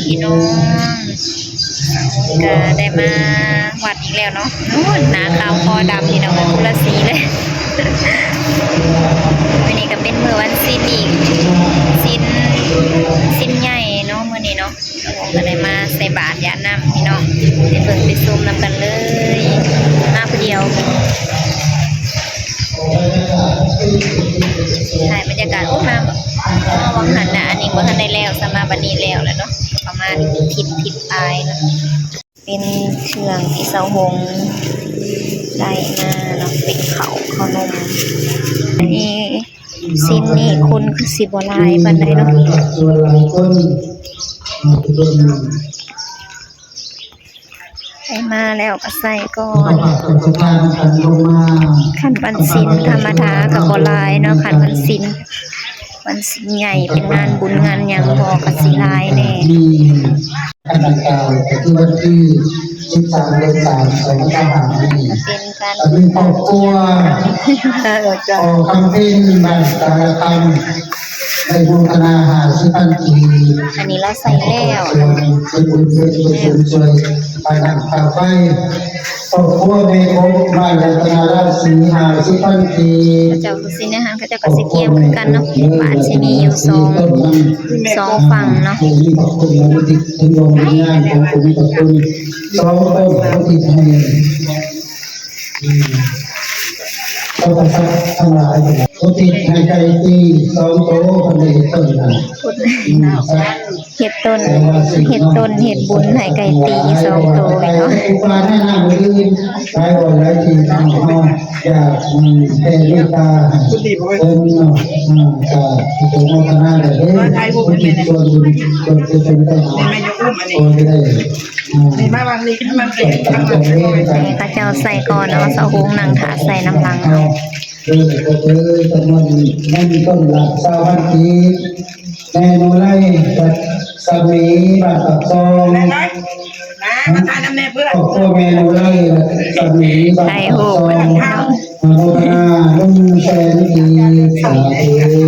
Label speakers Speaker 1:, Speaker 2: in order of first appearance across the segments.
Speaker 1: พี่น้องก็ได้มาวัดอีกแล้วเนาะนู่นหน้าขาวคอดำพี่น้องคนละสีเลยวันนี้ก็เป็นมื้อวันศีลอีกศีลใหญ่เนาะมื้อนี้เนาะผมก็ได้มาใส่บาตรญาติน้ำพี่น้องไปเบิ่งไปชมนำกันเลยมาผู้เดียวถ่ายบรรยากาศออกมาวังหันนะอันนี้ว่าทันได้แล้วสมาบันนี้แล้วเนาะประมาณทิศปลายเนาะเป็นเครื่องที่เสาหงได้มาเนาะเป็นเขาขนมอันนี้สิ้นนี่คนคือสิบวลายบันไดเนาะได้มาแล้วก็ใส่ก่อนขันวันศีลธรรมดากับบลายเนาะขันวันศีลใหญ่เป็นงานบุญงานอย่างพอกับสิลายแน่
Speaker 2: ขณะกล่าวที่วันที่13 เดือน 3 2565
Speaker 1: เป็นการ
Speaker 2: มีครอบครัวคำพินบ้านสารคำในบุญธนาหา10,000 กี
Speaker 1: อันนี้เราใส่แล้ว
Speaker 2: เป็นบุญช่วยไปนำข่าวไปครอบครัวเมฆบ้านรัตนาราชสีหา10,000 กี
Speaker 1: เจ้าคือสินะฮะเขาจะก็สิเกี่ยวกันเนาะบาทสิมีอยู่สองฝั่งเนาะ
Speaker 2: ขอบคุณมูลนิธิถึงดวงวิญญาณของคุณขอบคุณ2 ต้นที่ให้เขาประสาททั้งหลายคนที่ให้ใจตี2 โตคนได้ต้นนะ
Speaker 1: เห็ดต้นเห็ดบุญให้ไก่ตี2 โตเนาะ
Speaker 2: อุปาแนะนำอื่นหลายวันหลายทีทางเฮาอยากแผ่เมตตาเป็นเนาะก็เป็นโมทนาได้เด้อผู้ที่ส่วนบุญส่วนกุศลได้โอ้ได้
Speaker 3: ในบ้านบางลีมันเป็นทางหลัง
Speaker 1: พระเจ้าใส่ก่อนเอาเสาหงนั่งถาใส่น้ำลังเอา
Speaker 2: จำนวนไม่มีต้นหลัก20,000 กีแม่โนไลกับสามีบ้านปากซอง
Speaker 3: นะมาทานน้ำแน่เพื่อน
Speaker 2: พ่อแม่โนไลสามีบ้านปากซองโมทนาลุ่มแสนกีสาธุ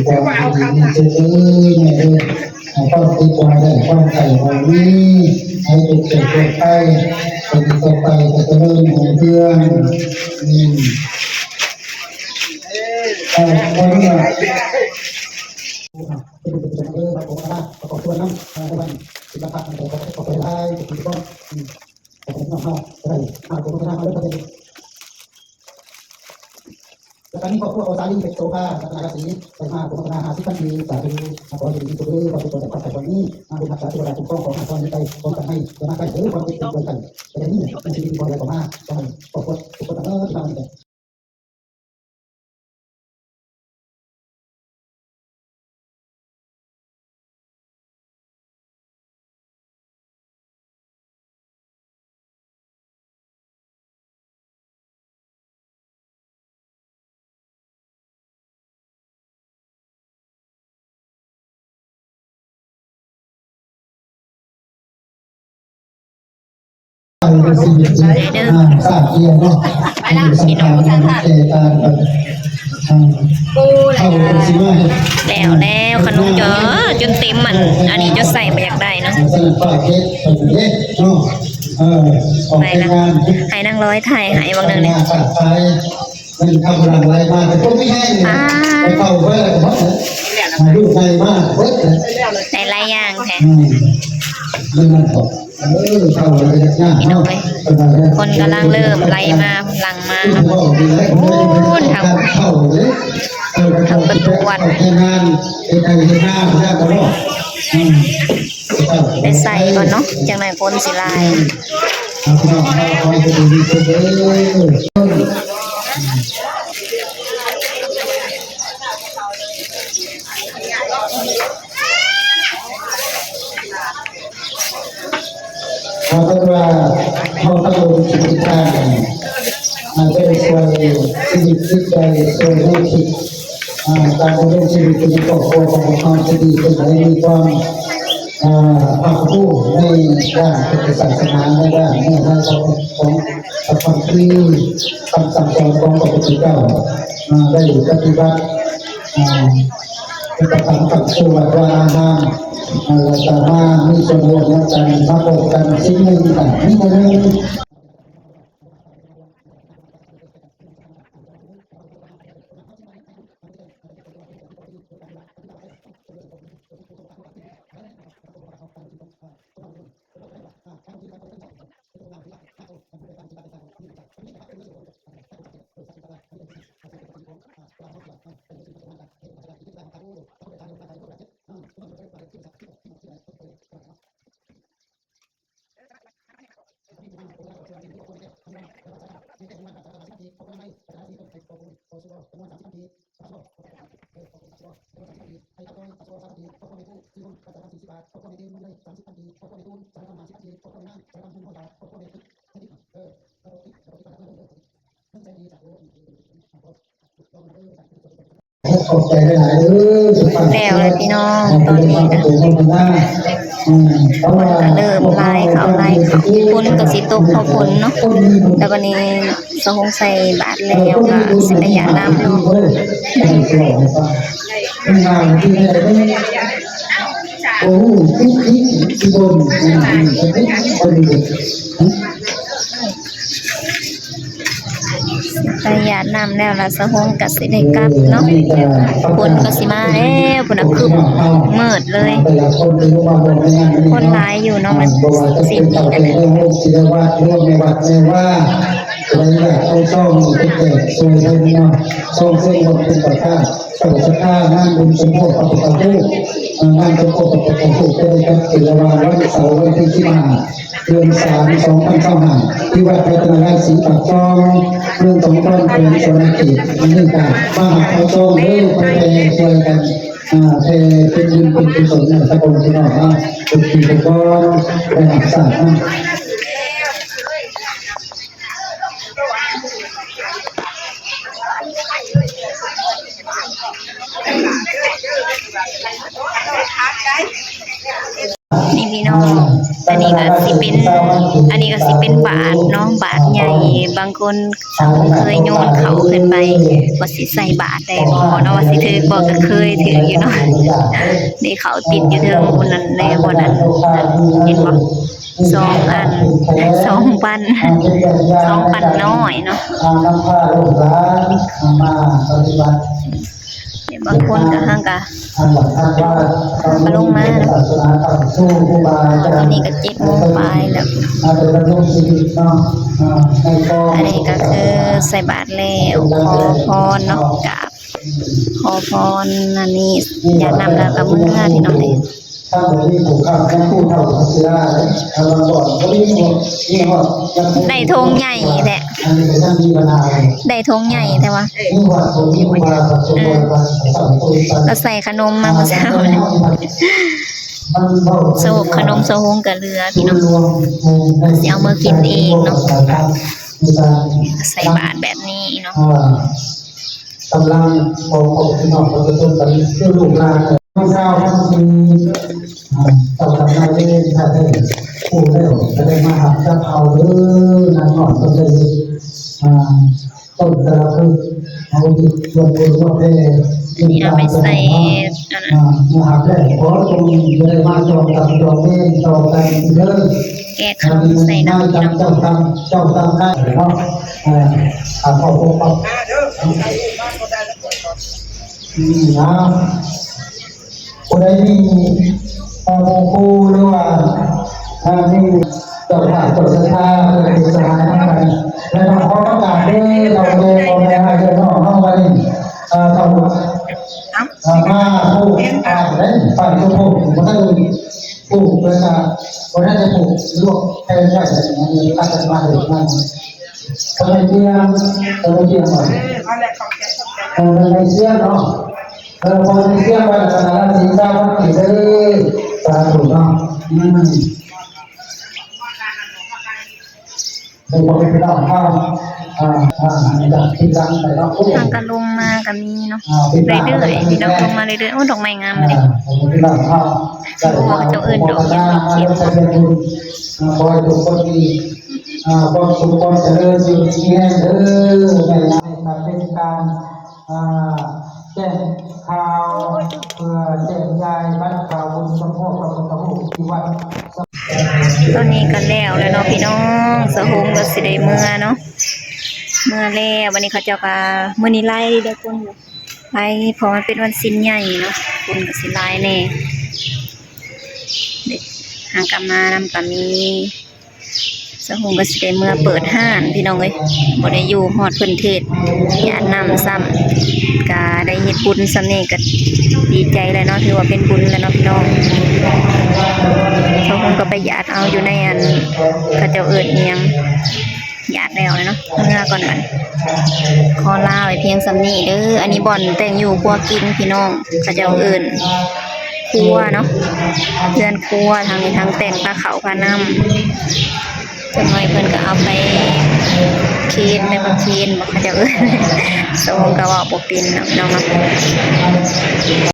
Speaker 2: แต่ว่าเอาคำจะเนี่ยต้องตีตัวได้ต้องใส่ความนี้ให้ตุกเจ็บตัวไปจะติดต่อไปจะเริ่มของเพื่อนคนนี้ประกอบตัวน้ำวันศิลปะมันประกอบไปได้ถึงก็ผมทำให้ได้ผมทำให้ได้แล้วตอนนี้ครอบครัวโอซาลีเป็นโซฟาสัตนาสีไปมาผมพัฒนา50,000 ปีสาธุขอให้ดีตัวความเป็นตัวแต่ความแต่คนนี้มาเป็นภาษาที่เราถูกต้องของอาจารย์ไปป้องกันให้จะมาใกล้หรือความเป็นตัวกันแต่นี่เป็นสิ่งที่พอได้ของมาต้องให้ครอบครัวทุกคนที่ทำได้สาเกียร์เนาะไปละพี่น้องท่านค่ะ
Speaker 1: แล้วขนมเยอะจนเต็มอันนี้จะใส่มาอยากได้เนาะไปละให้นั่งร้อยไทยหายบางนึงเนี่ย
Speaker 2: มันทำอะไรมาแต่ก็ไม่ให้เลยเข้าไว้เลยลูกใหญ่มากเว้ย
Speaker 1: ในหลายอย่างแท้
Speaker 2: พี่
Speaker 1: น้องเลยคนกำลังเริ่มไล่มาหลังมาพูดทางประตูวัดไปใส่ก่อนเนาะจังไหนคนสิลาย
Speaker 2: เขาก็ว่าเขาต้องลงจิตใจมันเป็นส่วนชีวิตจิตใจส่วนให้คิดการดำเนินชีวิตในครอบครัวของเขาจะดีขึ้นและมีความภาคภูมิในด้านศาสนาในด้านในด้านของความที่คำสั่งสอนของพระพุทธเจ้าได้ปฏิบัติปฏิบัติกับสู่วัดวาอาราม เราจะมามีส่วนร่วมกันมาโบกกันสิ่งหนึ่งกันนี่ก็เลยขอบใจหลาย
Speaker 1: แล้วเลยพี่น้องตอนนี้นะคนก็เริ่มไล่เขาฝนก็สิตกเขาฝนเนาะแล้ววันนี้สะหงใส่บาทแล้วก็สิระยะน้ำเนาะ
Speaker 2: โอ้ที่โดน
Speaker 1: ระยะน้ำแล้วล่ะสะหงก็สิได้กลับเนาะฝนก็สิมาแล้วฝนคือมืดเลยคนหลายอยู่เนาะมันสิ้นปีกันแล้ว
Speaker 2: ศิลวัตร่วมในวัดในว่าอะไรแบบเอาซ่อมเป็นแก่สวยเลยเนาะซ่อมเส้นบนเป็นต่อข้าต่อสักข้างานบุญสมโภชปฏิบัติรูปงานสมโภชปฏิบัติรูปได้ครับศิลวัตวันเสาร์วันที่15 เดือน3 2025ที่วัดพัฒนาศรีปากซองเรื่องสงกรานต์เป็นสวนเขตนี่การบ้านเอาซ่อมเรื่องไปช่วยกันเทเป็นดินเป็นกุศลนะตะบนที่น้องนะเป็นปีเป็นก้อนเป็นหักษา
Speaker 1: นี่พี่น้องอันนี้ก็สิเป็นบาทเนาะบาทใหญ่บางคนเคยโยนเขาขึ้นไปว่าสิใส่บาทได้บ่เนาะว่าสิถือบ่ก็เคยถืออยู่เนาะนี่เขาติดอยู่เทิงบนนั้นแน่บ่นั้นเห็นบ่2 อัน2 ปัน2 ปันน้อยเนาะบางคนก็ห้างกะมาลงมานะตอนนี้ก็7 โมงปลายแล้วอันนี้ก็คือใส่บาตรแล้วขอพรเนาะกับขอพรอันนี้อยากนำแล้วก็มื้อที่น้องได้ได้ธงใหญ่แหละได้ธงใหญ่แต่ว่าเราใส่ขนมมาเมื่อเช้าโซบขนมโซฮงกับเรือพี่น้องสิเอามากินเองเนาะใส่บาตรแบบนี้เนาะ
Speaker 2: กำลังของพี่น้องประชาชนตอนนี้เพื่อลูกหลานไม่ทราบว่ามีต่อจากนั้นได้ถ้าได้ผู้ได้จะได้มาหักจะเอาหรือนางหนอนก็เลยต้นแต่ละคือเอาดิส่วนตัวว่าเป็น
Speaker 1: นี่เราไปใส่
Speaker 2: มาหักได้เพราะตรงนี้จะได้มาจองกันจองเล่นจองกันเลิก
Speaker 1: แกะขนมใส่น้ำพี่น้อง
Speaker 2: เจ้าตามได้เนาะขอบคุณครับนะคนใดมีครูหรือว่ามีเจ้าผ่าเจ้าศรัทธาเป็นสหายทั้งหลายและเราขอประกาศด้วยเราโดยคนในอาเดียนอกเข้าไปเรามาผู้ฝ่ายและฝ่ายทุกคนคนนั้นผู้ประกาศคนนั้นจะผู้ลวกแทนได้อย่างนี้อาจจะมาถึงนั่นคนในเชียงหน่อยคนในเชียงเนาะคนในเชียงวันสนาสีเจ้าวันที่ได้สาธุเนาะในบริเวณด้านข้างจากที่ร้านไปเนาะ
Speaker 1: ทางกันลงมากันนี้เนาะเรื่อยๆพี่น้องลงมาเรื่อยๆโอ้ดอกไม้งามเลยโอ้เจ้าอื่นดอกยังไม่เขียว
Speaker 2: คอยทุกคนดีความสุขความเจริญอยู่ที่แห่งเด้อในการเป็นการ แจ้งข่าวเพื่อแจ้งยายบ้านข่าวบุญสมโภชพระพุทธรูปที่วัด
Speaker 1: ตอนนี้ก็แล้วเนาะพี่น้องสะหงก็สิได้เมื่อเนาะเมื่อแล้ววันนี้เขาเจ้าก็มื้อนี้ไล่ได้คนอยู่ไล่เพราะมันเป็นวันสิ้นใหญ่เนาะคนก็สิไล่แน่เด็กหางกลับมานำก็มีสะหงก็สิได้เมื่อเปิดห้านพี่น้องเอ้ยบ่ได้อยู่ฮอดเพิ่นเทศญาตินำซ้ำก็ได้เฮ็ดบุญซ้ำนี้ก็ดีใจเลยเนาะถือว่าเป็นบุญแล้วเนาะพี่น้องสะหงก็ไปญาติเอาอยู่ในอันเขาเจ้าเอิ้นอิหยังญาติแล้วเนาะเมื่อก่อนมันขอลาไว้เพียงซ้ำนี้เด้ออันนี้บ่อนแต่งอยู่ครัวกินพี่น้องเขาเจ้าเอิ้นครัวเนาะเพื่อนครัวทางนี้ทางแต่งปลาเขาปลาน้ำจังหน่อยเพิ่นก็เอาไปเคนไปบ่เคนบ่เขาเจ้าเอิ้นสมก็เว้าบ่เป็นเนาะพี่น้องเนาะ